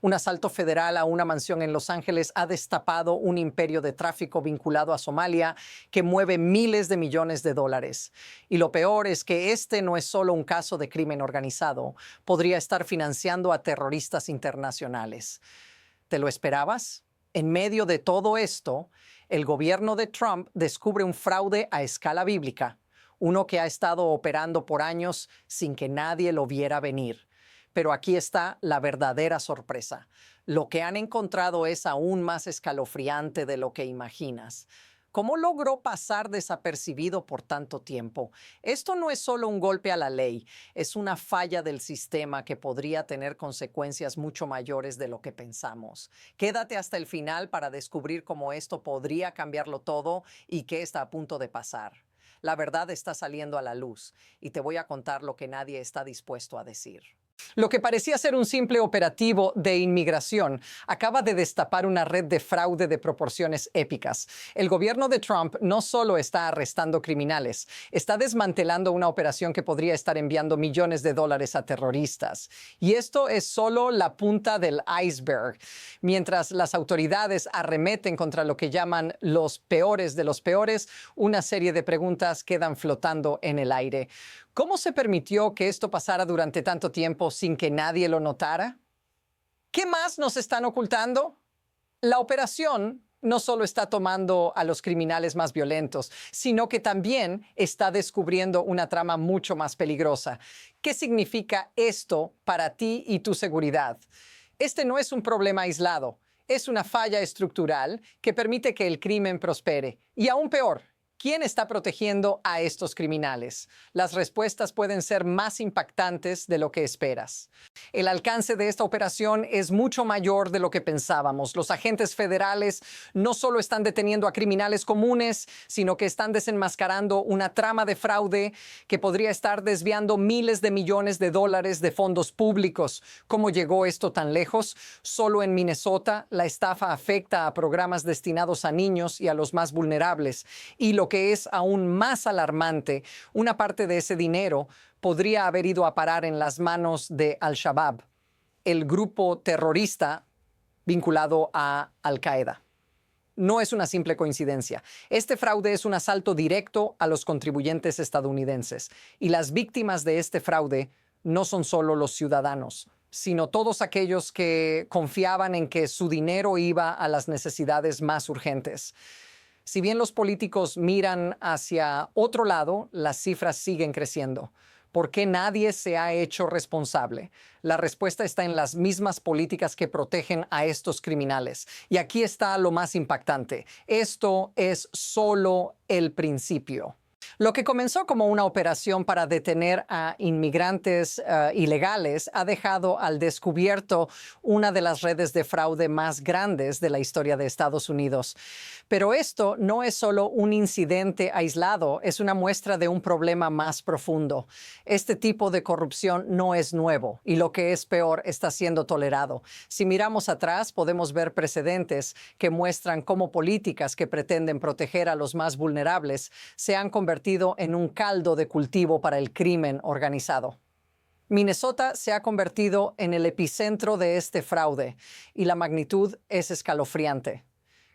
Un asalto federal a una mansión en Los Ángeles ha destapado un imperio de tráfico vinculado a Somalia que mueve miles de millones de dólares. Y lo peor es que este no es solo un caso de crimen organizado. Podría estar financiando a terroristas internacionales. ¿Te lo esperabas? En medio de todo esto, el gobierno de Trump descubre un fraude a escala bíblica, uno que ha estado operando por años sin que nadie lo viera venir. Pero aquí está la verdadera sorpresa. Lo que han encontrado es aún más escalofriante de lo que imaginas. ¿Cómo logró pasar desapercibido por tanto tiempo? Esto no es solo un golpe a la ley, es una falla del sistema que podría tener consecuencias mucho mayores de lo que pensamos. Quédate hasta el final para descubrir cómo esto podría cambiarlo todo y qué está a punto de pasar. La verdad está saliendo a la luz y te voy a contar lo que nadie está dispuesto a decir. Lo que parecía ser un simple operativo de inmigración acaba de destapar una red de fraude de proporciones épicas. El gobierno de Trump no solo está arrestando criminales, está desmantelando una operación que podría estar enviando millones de dólares a terroristas. Y esto es solo la punta del iceberg. Mientras las autoridades arremeten contra lo que llaman los peores de los peores, una serie de preguntas quedan flotando en el aire. ¿Cómo se permitió que esto pasara durante tanto tiempo sin que nadie lo notara? ¿Qué más nos están ocultando? La operación no solo está tomando a los criminales más violentos, sino que también está descubriendo una trama mucho más peligrosa. ¿Qué significa esto para ti y tu seguridad? Este no es un problema aislado, es una falla estructural que permite que el crimen prospere. Y aún peor, ¿quién está protegiendo a estos criminales? Las respuestas pueden ser más impactantes de lo que esperas. El alcance de esta operación es mucho mayor de lo que pensábamos. Los agentes federales no solo están deteniendo a criminales comunes, sino que están desenmascarando una trama de fraude que podría estar desviando miles de millones de dólares de fondos públicos. ¿Cómo llegó esto tan lejos? Solo en Minnesota, la estafa afecta a programas destinados a niños y a los más vulnerables. Y lo que es aún más alarmante, una parte de ese dinero podría haber ido a parar en las manos de Al-Shabaab, el grupo terrorista vinculado a Al-Qaeda. No es una simple coincidencia. Este fraude es un asalto directo a los contribuyentes estadounidenses. Y las víctimas de este fraude no son solo los ciudadanos, sino todos aquellos que confiaban en que su dinero iba a las necesidades más urgentes. Si bien los políticos miran hacia otro lado, las cifras siguen creciendo. ¿Por qué nadie se ha hecho responsable? La respuesta está en las mismas políticas que protegen a estos criminales. Y aquí está lo más impactante. Esto es solo el principio. Lo que comenzó como una operación para detener a inmigrantes ilegales ha dejado al descubierto una de las redes de fraude más grandes de la historia de Estados Unidos. Pero esto no es solo un incidente aislado, es una muestra de un problema más profundo. Este tipo de corrupción no es nuevo y lo que es peor está siendo tolerado. Si miramos atrás, podemos ver precedentes que muestran cómo políticas que pretenden proteger a los más vulnerables se han convertido en un caldo de cultivo para el crimen organizado. Minnesota se ha convertido en el epicentro de este fraude y la magnitud es escalofriante.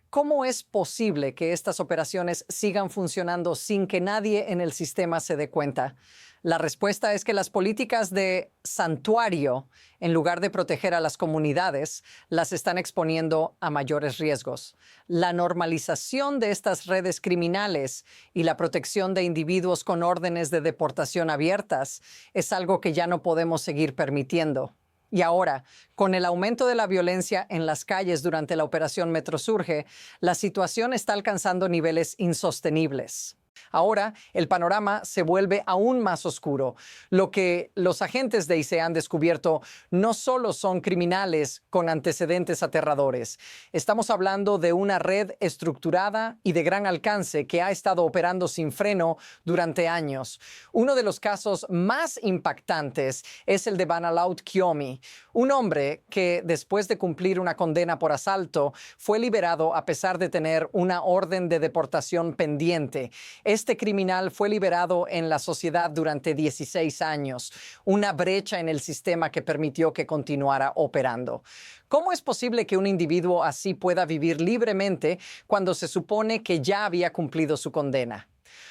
¿Cómo es posible que estas operaciones sigan funcionando sin que nadie en el sistema se dé cuenta? La respuesta es que las políticas de santuario, en lugar de proteger a las comunidades, las están exponiendo a mayores riesgos. La normalización de estas redes criminales y la protección de individuos con órdenes de deportación abiertas es algo que ya no podemos seguir permitiendo. Y ahora, con el aumento de la violencia en las calles durante la Operación Metro Surge, la situación está alcanzando niveles insostenibles. Ahora, el panorama se vuelve aún más oscuro. Lo que los agentes de ICE han descubierto no solo son criminales con antecedentes aterradores. Estamos hablando de una red estructurada y de gran alcance que ha estado operando sin freno durante años. Uno de los casos más impactantes es el de Banalaud Kiomi, un hombre que después de cumplir una condena por asalto fue liberado a pesar de tener una orden de deportación pendiente. Este criminal fue liberado en la sociedad durante 16 años, una brecha en el sistema que permitió que continuara operando. ¿Cómo es posible que un individuo así pueda vivir libremente cuando se supone que ya había cumplido su condena?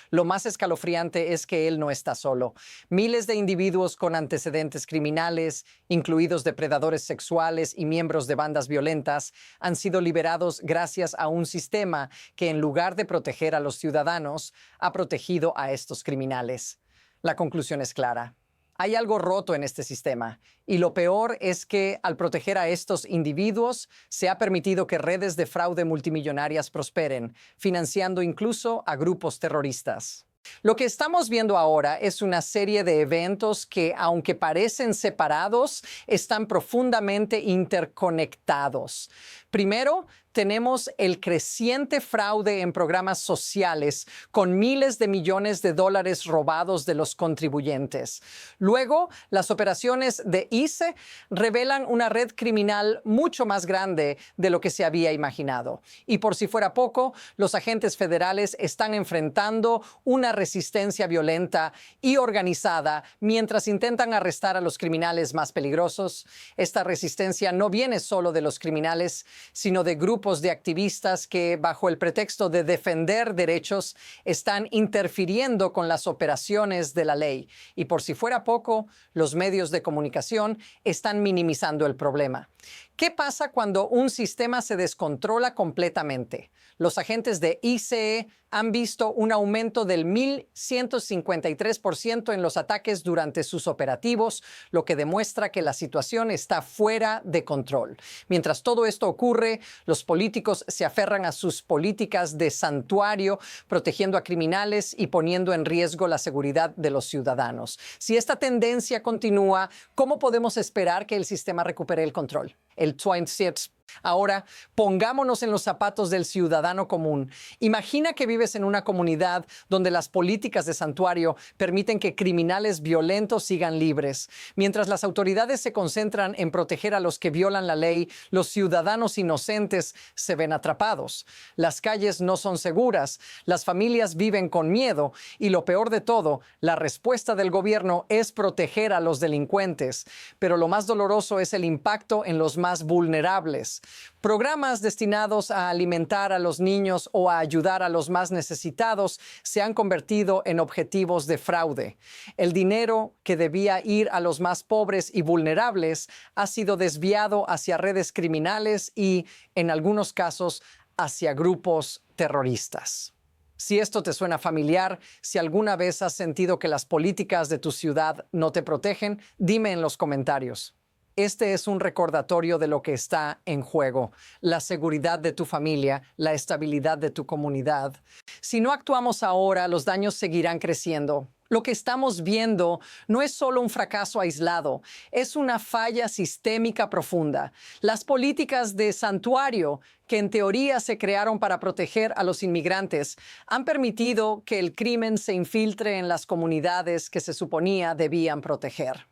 Lo más escalofriante es que él no está solo. Miles de individuos con antecedentes criminales, incluidos depredadores sexuales y miembros de bandas violentas, han sido liberados gracias a un sistema que, en lugar de proteger a los ciudadanos, ha protegido a estos criminales. La conclusión es clara. Hay algo roto en este sistema, y lo peor es que al proteger a estos individuos se ha permitido que redes de fraude multimillonarias prosperen, financiando incluso a grupos terroristas. Lo que estamos viendo ahora es una serie de eventos que, aunque parecen separados, están profundamente interconectados. Primero, tenemos el creciente fraude en programas sociales, con miles de millones de dólares robados de los contribuyentes. Luego, las operaciones de ICE revelan una red criminal mucho más grande de lo que se había imaginado. Y por si fuera poco, los agentes federales están enfrentando una resistencia violenta y organizada mientras intentan arrestar a los criminales más peligrosos. Esta resistencia no viene solo de los criminales, sino de grupos de activistas que, bajo el pretexto de defender derechos, están interfiriendo con las operaciones de la ley. Y por si fuera poco, los medios de comunicación están minimizando el problema. ¿Qué pasa cuando un sistema se descontrola completamente? Los agentes de ICE han visto un aumento del 1.153% en los ataques durante sus operativos, lo que demuestra que la situación está fuera de control. Mientras todo esto ocurre, los políticos se aferran a sus políticas de santuario, protegiendo a criminales y poniendo en riesgo la seguridad de los ciudadanos. Si esta tendencia continúa, ¿cómo podemos esperar que el sistema recupere el control? El 27. Ahora, pongámonos en los zapatos del ciudadano común. Imagina que vives en una comunidad donde las políticas de santuario permiten que criminales violentos sigan libres. Mientras las autoridades se concentran en proteger a los que violan la ley, los ciudadanos inocentes se ven atrapados. Las calles no son seguras, las familias viven con miedo y, lo peor de todo, la respuesta del gobierno es proteger a los delincuentes. Pero lo más doloroso es el impacto en los más vulnerables. Programas destinados a alimentar a los niños o a ayudar a los más necesitados se han convertido en objetivos de fraude. El dinero que debía ir a los más pobres y vulnerables ha sido desviado hacia redes criminales y, en algunos casos, hacia grupos terroristas. Si esto te suena familiar, si alguna vez has sentido que las políticas de tu ciudad no te protegen, dime en los comentarios. Este es un recordatorio de lo que está en juego: la seguridad de tu familia, la estabilidad de tu comunidad. Si no actuamos ahora, los daños seguirán creciendo. Lo que estamos viendo no es solo un fracaso aislado, es una falla sistémica profunda. Las políticas de santuario, que en teoría se crearon para proteger a los inmigrantes, han permitido que el crimen se infiltre en las comunidades que se suponía debían proteger.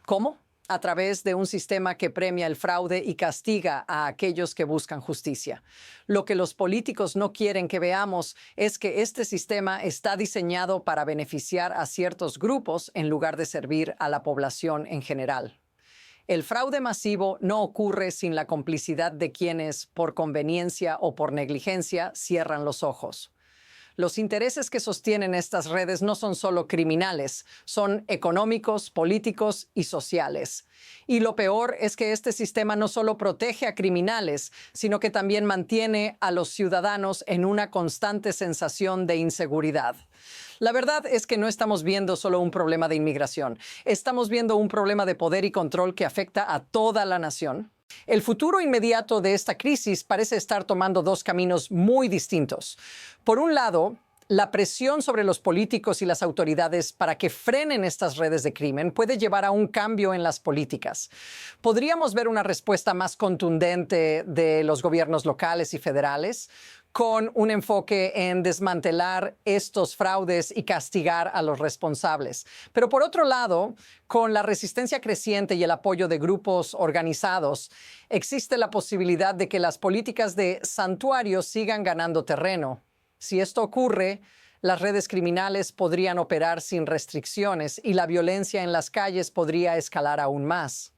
¿Cómo? A través de un sistema que premia el fraude y castiga a aquellos que buscan justicia. Lo que los políticos no quieren que veamos es que este sistema está diseñado para beneficiar a ciertos grupos en lugar de servir a la población en general. El fraude masivo no ocurre sin la complicidad de quienes, por conveniencia o por negligencia, cierran los ojos. Los intereses que sostienen estas redes no son solo criminales, son económicos, políticos y sociales. Y lo peor es que este sistema no solo protege a criminales, sino que también mantiene a los ciudadanos en una constante sensación de inseguridad. La verdad es que no estamos viendo solo un problema de inmigración, estamos viendo un problema de poder y control que afecta a toda la nación. El futuro inmediato de esta crisis parece estar tomando dos caminos muy distintos. Por un lado, la presión sobre los políticos y las autoridades para que frenen estas redes de crimen puede llevar a un cambio en las políticas. Podríamos ver una respuesta más contundente de los gobiernos locales y federales, con un enfoque en desmantelar estos fraudes y castigar a los responsables. Pero por otro lado, con la resistencia creciente y el apoyo de grupos organizados, existe la posibilidad de que las políticas de santuario sigan ganando terreno. Si esto ocurre, Las redes criminales podrían operar sin restricciones y la violencia en las calles podría escalar aún más.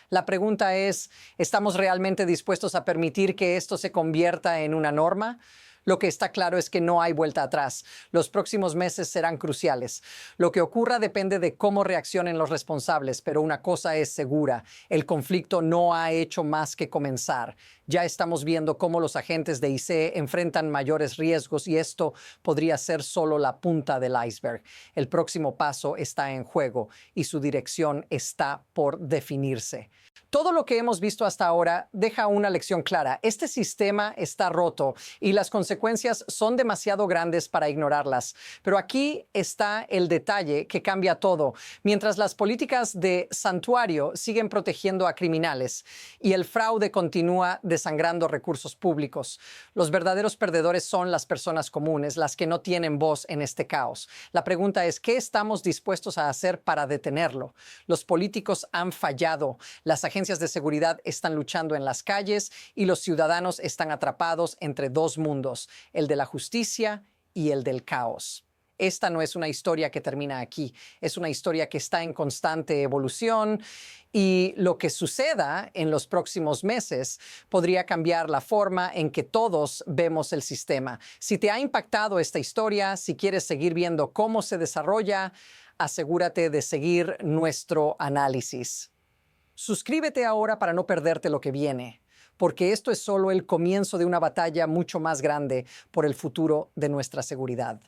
La pregunta es, ¿estamos realmente dispuestos a permitir que esto se convierta en una norma? Lo que está claro es que no hay vuelta atrás. Los próximos meses serán cruciales. Lo que ocurra depende de cómo reaccionen los responsables, pero una cosa es segura: el conflicto no ha hecho más que comenzar. Ya estamos viendo cómo los agentes de ICE enfrentan mayores riesgos y esto podría ser solo la punta del iceberg. El próximo paso está en juego y su dirección está por definirse. Todo lo que hemos visto hasta ahora deja una lección clara. Este sistema está roto y las consecuencias son demasiado grandes para ignorarlas. Pero aquí está el detalle que cambia todo. Mientras las políticas de santuario siguen protegiendo a criminales y el fraude continúa desangrando recursos públicos, los verdaderos perdedores son las personas comunes, las que no tienen voz en este caos. La pregunta es, ¿qué estamos dispuestos a hacer para detenerlo? Los políticos han fallado. Las agencias de seguridad están luchando en las calles y los ciudadanos están atrapados entre dos mundos: el de la justicia y el del caos. Esta no es una historia que termina aquí, es una historia que está en constante evolución y lo que suceda en los próximos meses podría cambiar la forma en que todos vemos el sistema. Si te ha impactado esta historia, si quieres seguir viendo cómo se desarrolla, asegúrate de seguir nuestro análisis. Suscríbete ahora para no perderte lo que viene, porque esto es solo el comienzo de una batalla mucho más grande por el futuro de nuestra seguridad.